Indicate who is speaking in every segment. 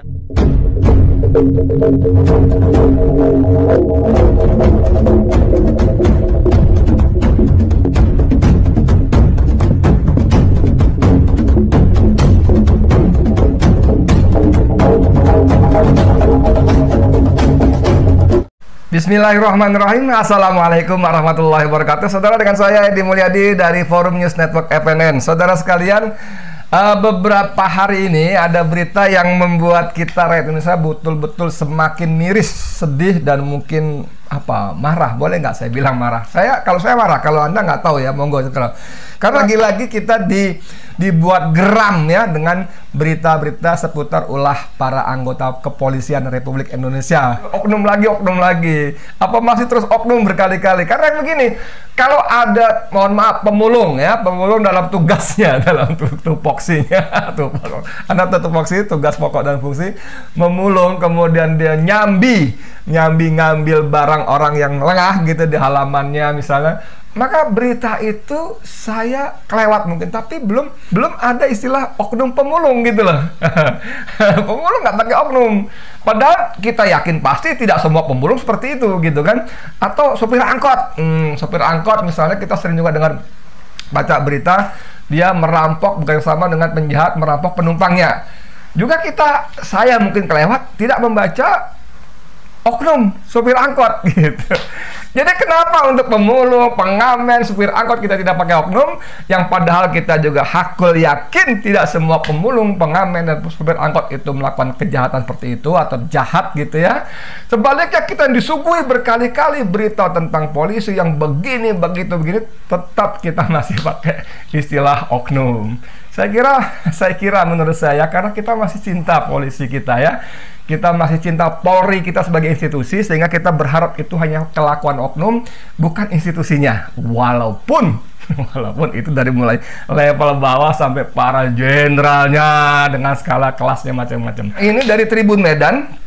Speaker 1: Bismillahirrahmanirrahim. Assalamualaikum warahmatullahi wabarakatuh. Saudara, dengan saya Edi Mulyadi dari Forum News Network FNN. Saudara sekalian, beberapa hari ini ada berita yang membuat kita rakyat Indonesia betul-betul semakin miris, sedih, dan mungkin marah. Boleh nggak saya bilang marah? Kalau saya marah, kalau Anda nggak tahu ya, monggo. Karena lagi-lagi kita dibuat geram ya dengan berita-berita seputar ulah para anggota kepolisian Republik Indonesia. Oknum lagi. Apa masih terus oknum berkali-kali? Karena begini, kalau ada, mohon maaf, pemulung dalam tugasnya, dalam tupoksinya, Anda tupoksi, tugas pokok dan fungsi, memulung, kemudian dia nyambi ngambil barang orang yang lengah gitu di halamannya misalnya, maka berita itu saya kelewat mungkin, tapi belum ada istilah oknum pemulung gitu loh. Pemulung nggak pakai oknum, padahal kita yakin pasti tidak semua pemulung seperti itu gitu kan. Atau sopir angkot misalnya, kita sering juga dengar baca berita dia merampok bersama dengan penjahat, merampok penumpangnya. Juga saya mungkin kelewat tidak membaca oknum sopir angkot gitu. Jadi kenapa untuk pemulung, pengamen, supir angkot kita tidak pakai oknum, yang padahal kita juga hakul yakin tidak semua pemulung, pengamen, dan supir angkot itu melakukan kejahatan seperti itu atau jahat gitu ya. Sebaliknya kita disuguhi berkali-kali berita tentang polisi yang begini, begitu, tetap kita masih pakai istilah oknum. Saya kira menurut saya karena kita masih cinta polisi kita ya. Kita masih cinta Polri kita sebagai institusi, sehingga kita berharap itu hanya kelakuan oknum, bukan institusinya. Walaupun itu dari mulai level bawah sampai para jenderalnya dengan skala kelasnya macam-macam. Ini dari Tribun Medan,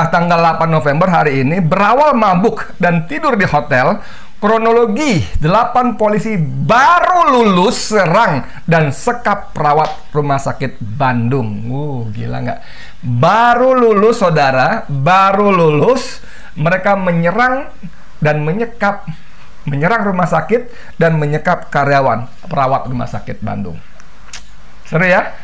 Speaker 1: tanggal 8 November hari ini, berawal mabuk dan tidur di hotel. Kronologi, 8 polisi baru lulus serang dan sekap perawat rumah sakit Bandung. Gila nggak? Baru lulus, saudara, mereka menyerang rumah sakit dan menyekap karyawan perawat rumah sakit Bandung. Seru ya?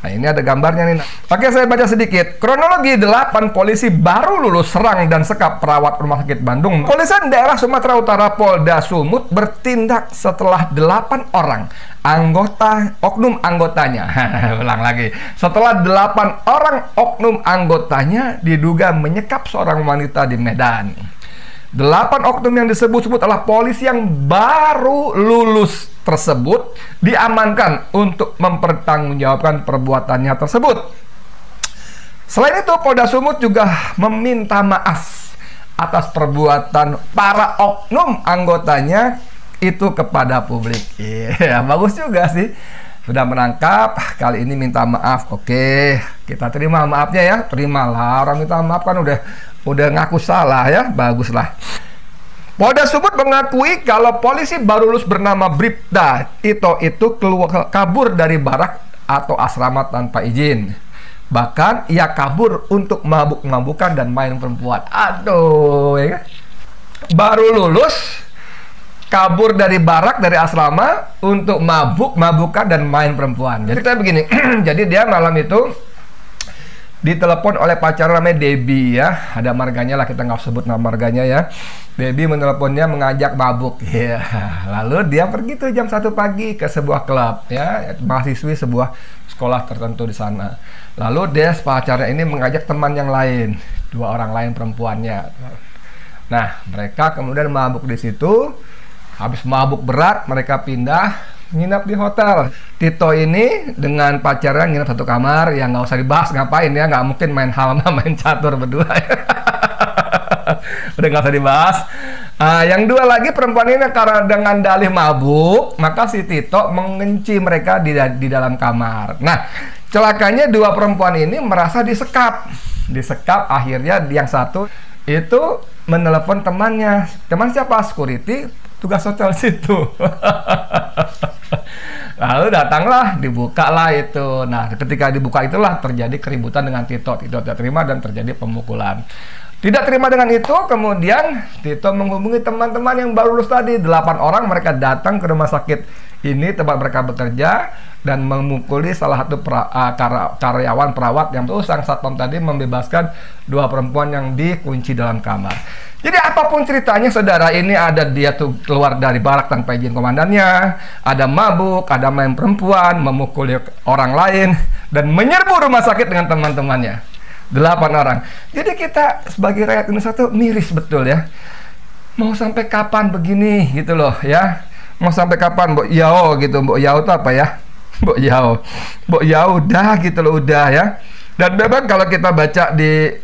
Speaker 1: Nah, ini ada gambarnya nih. Oke, saya baca sedikit. Kronologi, 8 polisi baru lulus serang dan sekap perawat rumah sakit Bandung. Kepolisian daerah Sumatera Utara Polda Sumut bertindak setelah 8 orang oknum anggotanya. Ulang lagi. Setelah 8 orang oknum anggotanya diduga menyekap seorang wanita di Medan. 8 oknum yang disebut-sebut adalah polisi yang baru lulus tersebut diamankan untuk mempertanggungjawabkan perbuatannya tersebut. Selain itu, Polda Sumut juga meminta maaf atas perbuatan para oknum anggotanya itu kepada publik. Iya, bagus juga sih. Sudah menangkap, kali ini minta maaf. Oke, kita terima maafnya ya. Terimalah, orang minta maaf kan udah ngaku salah ya, baguslah. Polda Sumut mengakui kalau polisi baru lulus bernama Bribda Tito itu kabur dari barak atau asrama tanpa izin. Bahkan ia kabur untuk mabuk-mabukan dan main perempuan. Aduh, ya kan? Baru lulus, kabur dari barak, dari asrama untuk mabuk-mabukan dan main perempuan. Jadi kita begini, jadi dia malam itu ditelepon oleh pacar namanya Debbie ya, ada marganya lah, kita nggak sebut nama marganya ya. Debbie meneleponnya mengajak mabuk ya. Lalu dia pergi tuh jam 1 pagi ke sebuah klub ya, mahasiswi sebuah sekolah tertentu di sana. Lalu dia, pacarnya ini, mengajak teman yang lain, 2 orang lain perempuannya. Nah, mereka kemudian mabuk di situ. Habis mabuk berat, mereka pindah nginap di hotel. Tito ini dengan pacarnya nginap satu kamar, ya nggak usah dibahas ngapain ya, nggak mungkin main main catur berdua ya. Udah nggak usah dibahas. Yang 2 lagi perempuan ini karena dengan dalih mabuk, maka si Tito mengenci mereka di dalam kamar. Nah, celakanya 2 perempuan ini merasa disekap, akhirnya yang satu itu menelepon temannya. Teman siapa? Security tugas hotel situ. Lalu datanglah, dibukalah itu. Nah, ketika dibuka itulah terjadi keributan dengan Tito. Tito tidak terima dan terjadi pemukulan. Tidak terima dengan itu, kemudian Tito menghubungi teman-teman yang baru lulus tadi. 8 orang mereka datang ke rumah sakit ini tempat mereka bekerja dan memukuli salah satu karyawan perawat yang tuh sang satpam tadi membebaskan 2 perempuan yang dikunci dalam kamar. Jadi apapun ceritanya saudara, ini ada dia tuh keluar dari barak tanpa izin komandannya, ada mabuk, ada main perempuan, memukuli orang lain, dan menyerbu rumah sakit dengan teman-temannya. 8 orang. Jadi kita sebagai rakyat Indonesia tuh miris betul ya. Mau sampai kapan begini gitu loh ya. Mau sampai kapan Mbok Yao gitu. Mbok Yao itu apa ya? Mbok Yao. Mbok Yao udah gitu loh, udah ya. Dan memang kalau kita baca di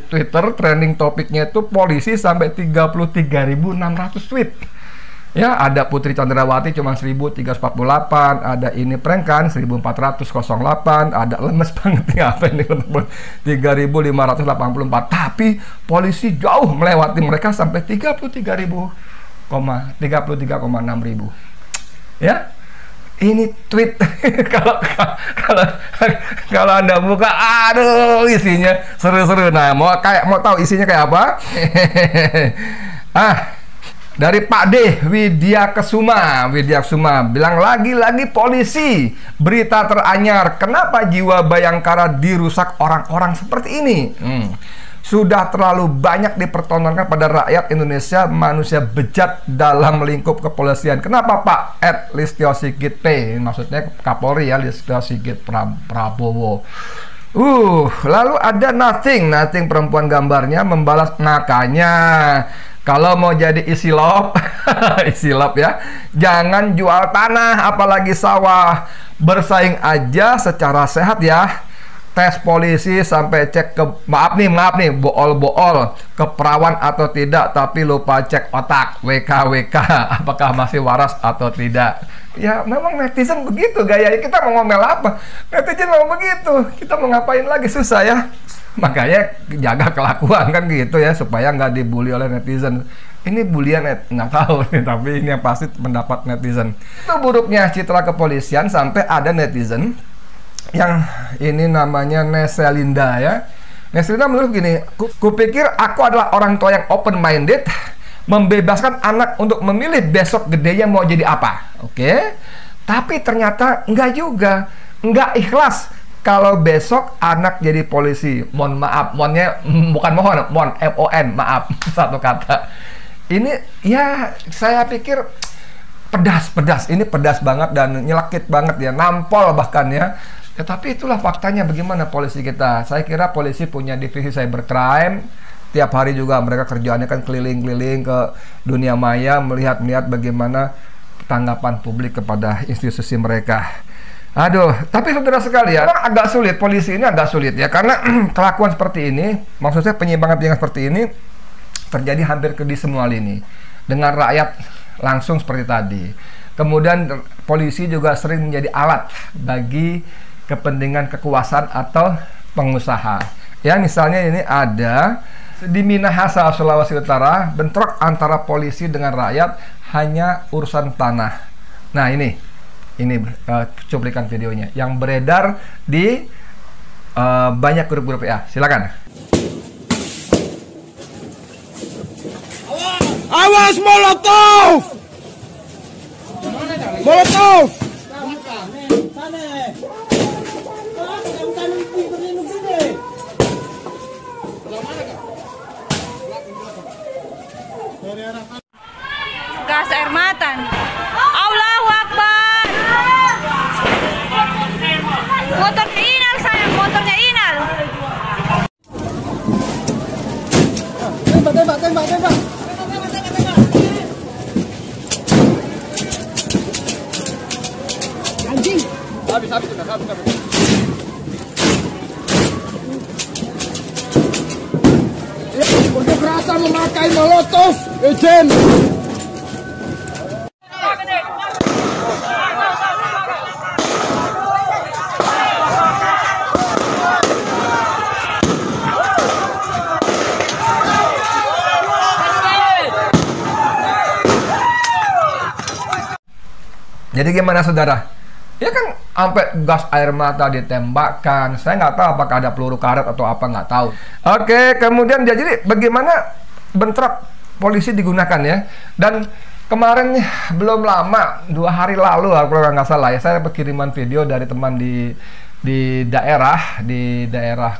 Speaker 1: Twitter, trending topiknya itu polisi sampai 33.600 tweet. Ya, ada Putri Chandrawati cuma 1.348, ada ini prank kan 1.408, ada lemes banget nih apa ini 3.584. Tapi polisi jauh melewati mereka sampai 33.600. Ya. Ini tweet kalau Anda buka, aduh isinya seru-seru. Nah, mau tahu isinya kayak apa? Dari Pak D Widya Kusuma bilang lagi-lagi polisi, berita teranyar, kenapa jiwa Bayangkara dirusak orang-orang seperti ini? Sudah terlalu banyak dipertontonkan pada rakyat Indonesia manusia bejat dalam lingkup kepolisian. Kenapa Pak? Listio Sigit P, maksudnya Kapolri ya, Listio Sigit Prabowo. Lalu ada Nothing perempuan gambarnya membalas, makanya kalau mau jadi isilop, isilop ya, jangan jual tanah, apalagi sawah. Bersaing aja secara sehat ya. Tes polisi sampai cek ke, maaf nih, bool ke perawan atau tidak, tapi lupa cek otak, WK, apakah masih waras atau tidak. Ya memang netizen begitu gayanya, kita mau ngomel apa? Netizen mau begitu, kita mau ngapain lagi, susah ya. Makanya jaga kelakuan kan gitu ya, supaya nggak dibully oleh netizen. Ini bulian nggak tahu nih, tapi ini yang pasti pendapat netizen. Itu buruknya citra kepolisian sampai ada netizen yang ini namanya Neselinda ya. Neselinda menurut gini, kupikir aku adalah orang tua yang open minded, membebaskan anak untuk memilih besok gedenya mau jadi apa. Oke? Tapi ternyata enggak juga, enggak ikhlas kalau besok anak jadi polisi. Mohon maaf, mohonnya bukan mohon, MON, maaf, satu kata. Ini ya saya pikir pedas, ini pedas banget dan nyelakit banget ya, nampol bahkan ya. Tetapi itulah faktanya bagaimana polisi kita. Saya kira polisi punya divisi cybercrime. Tiap hari juga mereka kerjaannya kan keliling-keliling ke dunia maya, melihat bagaimana tanggapan publik kepada institusi mereka. Aduh, tapi saudara sekalian, agak sulit, polisi ini agak sulit ya, karena kelakuan seperti ini, maksudnya penyimpangan-penyimpangan seperti ini terjadi hampir di semua lini dengan rakyat langsung seperti tadi. Kemudian polisi juga sering menjadi alat bagi kepentingan kekuasaan atau pengusaha. Ya, misalnya ini ada di Minahasa, Sulawesi Utara, bentrok antara polisi dengan rakyat hanya urusan tanah. Nah, ini cuplikan videonya yang beredar di banyak grup-grup ya. Silakan.
Speaker 2: Awas Molotov! Molotov!
Speaker 3: Gas air mata. Allahu Akbar. Motornya inal sayang, motornya inal. Tembak. Anjing. Habis sudah. Untuk rasa memakai molotov, izin.
Speaker 1: Jadi gimana saudara? Ya kan sampai gas air mata ditembakkan. Saya nggak tahu apakah ada peluru karet atau apa, nggak tahu. Oke, kemudian jadi bagaimana bentrok polisi digunakan ya. Dan kemarin belum lama, 2 hari lalu kalau nggak salah ya, saya dapat kiriman video dari teman di daerah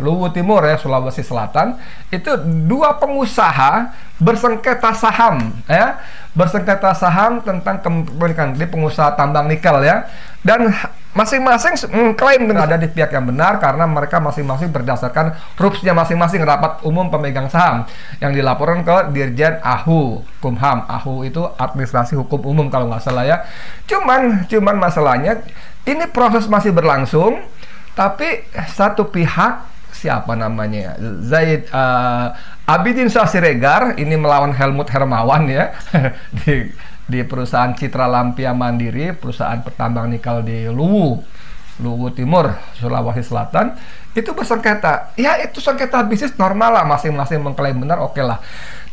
Speaker 1: Luwu Timur ya, Sulawesi Selatan. Itu 2 pengusaha bersengketa saham ya, bersengketa saham tentang kepemilikan di pengusaha tambang nikel ya, dan masing-masing mengklaim ada di pihak yang benar karena mereka masing-masing berdasarkan RUPS-nya masing-masing, rapat umum pemegang saham yang dilaporkan ke Dirjen AHU Kumham. AHU itu administrasi hukum umum kalau nggak salah ya. Cuman masalahnya ini proses masih berlangsung, tapi satu pihak, siapa namanya, Zaid Abidin Syah Siregar ini melawan Helmut Hermawan ya di perusahaan Citra Lampia Mandiri, perusahaan pertambang nikel di Luwu Timur, Sulawesi Selatan, itu bersengketa. Ya itu sengketa bisnis normal lah, masing-masing mengklaim benar, oke lah.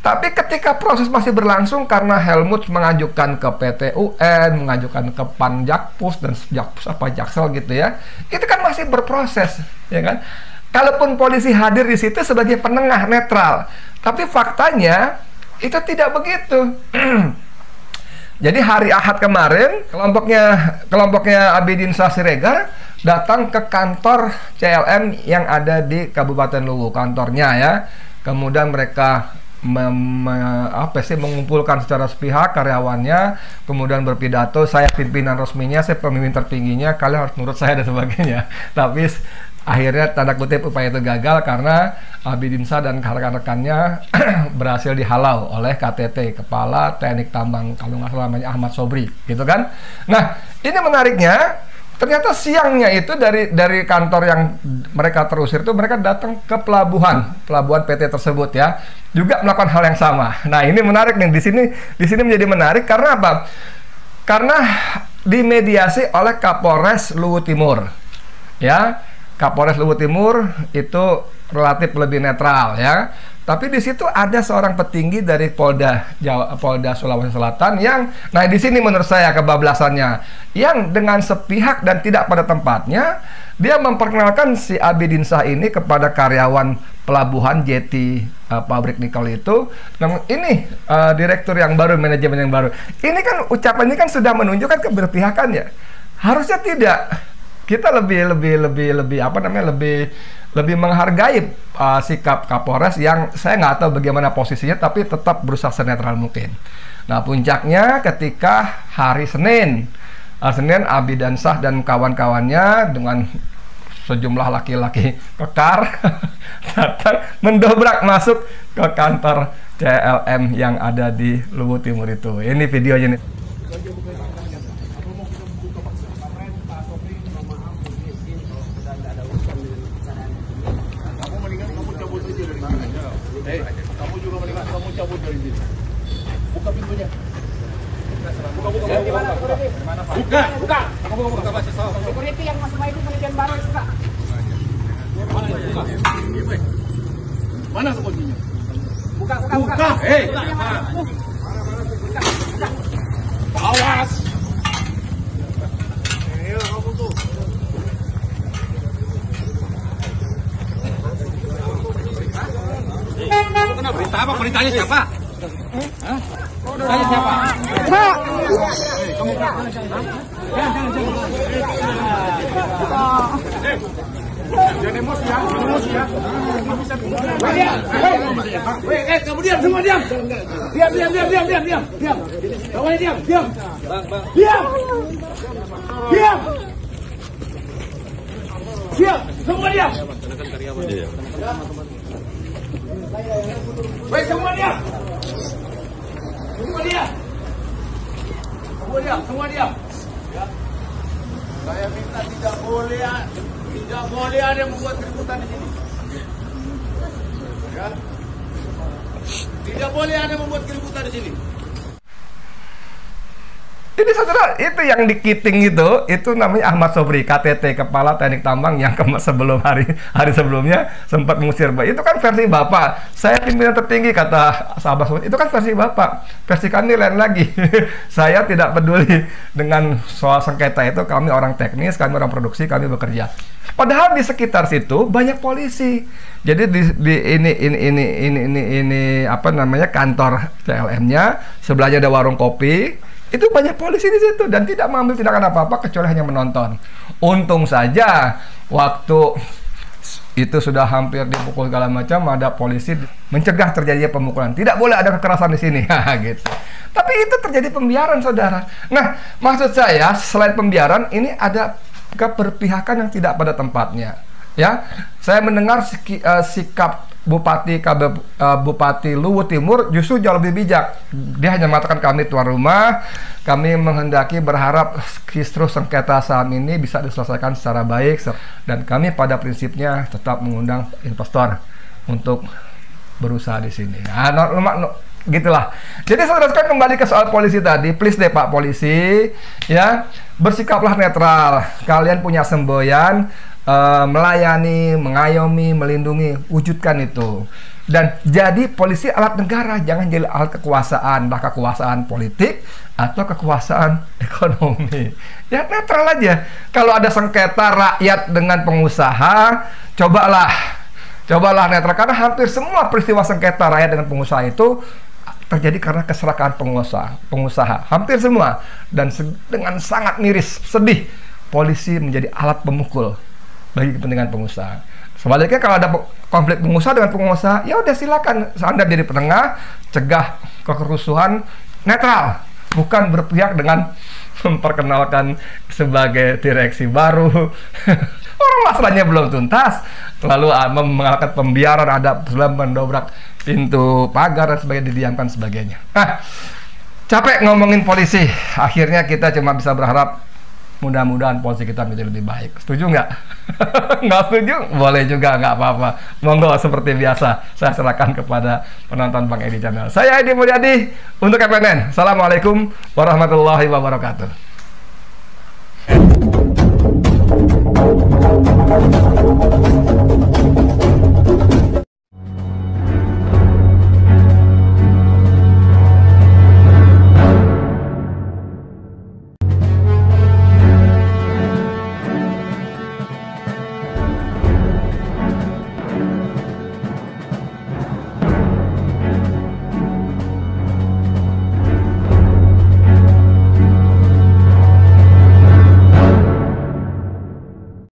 Speaker 1: Tapi ketika proses masih berlangsung karena Helmut mengajukan ke PT UN, mengajukan ke Panjakpus dan Jaksel gitu ya, itu kan masih berproses, ya kan? Kalaupun polisi hadir di situ sebagai penengah netral, tapi faktanya itu tidak begitu. Jadi hari Ahad kemarin kelompoknya Abidin Syah Siregar datang ke kantor CLM yang ada di Kabupaten Luwu, kantornya ya. Kemudian mereka mengumpulkan secara sepihak karyawannya, kemudian berpidato, saya pimpinan resminya, saya pemimpin tertingginya, kalian harus nurut saya dan sebagainya. Tapi akhirnya tanda kutip upaya itu gagal karena Abidin Syah dan rekan-rekannya berhasil dihalau oleh KTT, Kepala Teknik Tambang, kalau nggak salah namanya Ahmad Sobri, gitu kan. Nah, ini menariknya, ternyata siangnya itu dari kantor yang mereka terusir itu mereka datang ke pelabuhan PT tersebut ya, juga melakukan hal yang sama. Nah, ini menarik nih, di sini menjadi menarik karena apa? Karena dimediasi oleh Kapolres Luwu Timur. Ya, Kapolres Luwu Timur itu relatif lebih netral ya. Tapi di situ ada seorang petinggi dari Polda Sulawesi Selatan yang, nah di sini menurut saya kebablasannya, yang dengan sepihak dan tidak pada tempatnya dia memperkenalkan si Abidin Syah ini kepada karyawan pelabuhan jeti pabrik nikel itu. Nah, ini direktur yang baru, manajemen yang baru. Ini kan ucapan ini kan sudah menunjukkan keberpihakan ya. Harusnya tidak. Kita lebih menghargai sikap Kapolres yang saya nggak tahu bagaimana posisinya, tapi tetap berusaha senetral mungkin. Nah, puncaknya ketika hari Senin Abidin Syah dan kawan-kawannya dengan sejumlah laki-laki kekar datang mendobrak masuk ke kantor CLM yang ada di Luwu Timur itu. Ini videonya nih.
Speaker 4: Kamu juga melihat, kamu cabut dari sini. Buka pintunya. Buka. Buka.
Speaker 5: Security yang masuk itu penelitian baru juga.
Speaker 4: Mana kuncinya?
Speaker 5: Buka.
Speaker 4: Hei. Awas. Ayo kamu tuh. Kamu kena berita apa? Beritanya siapa? Hah? Beritanya siapa? Kamu jangan. Jangan emosi ya. Kamu diam semua, diam. Diam. Kawannya diam. Diam, semua diam. Woi, semua diam. Semua diam. Ya. Saya minta tidak boleh ada yang membuat keributan di sini. Ya. Tidak boleh ada yang membuat keributan di sini.
Speaker 1: Jadi saudara, itu yang di Kiting itu namanya Ahmad Sobri, KTT, Kepala Teknik Tambang yang sebelum hari sebelumnya sempat mengusir Bapak. Itu kan versi Bapak. Saya pimpinan tertinggi, kata sahabat Sobri. Itu kan versi Bapak. Versi kami lain lagi. Saya tidak peduli dengan soal sengketa itu. Kami orang teknis, kami orang produksi, kami bekerja. Padahal di sekitar situ banyak polisi. Jadi ini apa namanya, kantor CLM-nya, sebelahnya ada warung kopi. Itu banyak polisi di situ dan tidak mengambil tindakan apa-apa kecuali hanya menonton. Untung saja waktu itu sudah hampir dipukul segala macam, ada polisi mencegah terjadinya pemukulan. Tidak boleh ada kekerasan di sini, gitu. Tapi itu terjadi pembiaran, saudara. Nah, maksud saya selain pembiaran, ini ada keberpihakan yang tidak pada tempatnya. Ya, saya mendengar sikap Bupati Luwu Timur justru jauh lebih bijak. Dia hanya mengatakan kami tuan rumah, kami menghendaki berharap kisruh sengketa saham ini bisa diselesaikan secara baik, dan kami pada prinsipnya tetap mengundang investor untuk berusaha di sini. Gitulah. Jadi saudara sekalian, kembali ke soal polisi tadi, please deh Pak Polisi, ya, bersikaplah netral. Kalian punya semboyan, melayani, mengayomi, melindungi, wujudkan itu. Dan jadi polisi alat negara, jangan jadi alat kekuasaan, entah kekuasaan politik atau kekuasaan ekonomi. Ya netral aja. Kalau ada sengketa rakyat dengan pengusaha, cobalah netral, karena hampir semua peristiwa sengketa rakyat dengan pengusaha itu terjadi karena keserakahan pengusaha. Hampir semua. Dan dengan sangat miris, sedih, polisi menjadi alat pemukul bagi kepentingan pengusaha. Sebaliknya kalau ada konflik pengusaha dengan pengusaha, ya udah silakan Anda jadi penengah, cegah kerusuhan, netral, bukan berpihak dengan memperkenalkan sebagai direksi baru. Orang masalahnya belum tuntas, lalu mengalahkan pembiaran, ada mendobrak pintu pagar dan sebagainya, didiamkan sebagainya. Capek ngomongin polisi. Akhirnya kita cuma bisa berharap mudah-mudahan polisi kita menjadi lebih baik. Setuju nggak? Nggak setuju? Boleh juga, nggak apa-apa. Monggo, seperti biasa saya serahkan kepada penonton Bang Edi Channel. Saya Edi Mulyadi untuk KPNN. Assalamualaikum warahmatullahi wabarakatuh.